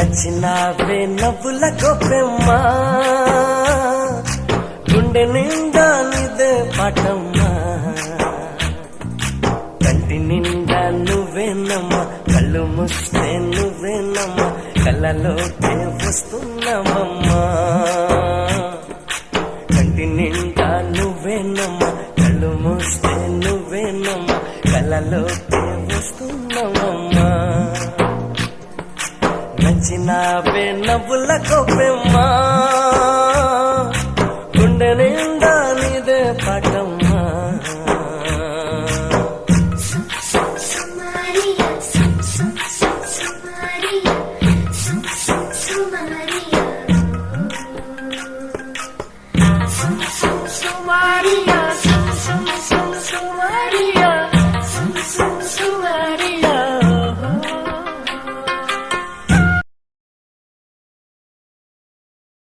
నచ్చినావే నవ్వుల గొప్పెమ్మా గుండె నిండా నీదే పాటమ్మా కంటి నిండా నువ్వేనమ్మా కళ్ళు మూస్తే నువ్వేనమ్మా కళ్ళలోకే వస్తున్నావమ్మా కంటి నిండా నువ్వేనమ్మా కళ్ళు మూస్తే నువ్వేనమ్మా కళ్ళలోకే వస్తున్నావమ్మా నచ్చినావే నవ్వుల గొప్పెమ్మా గుండె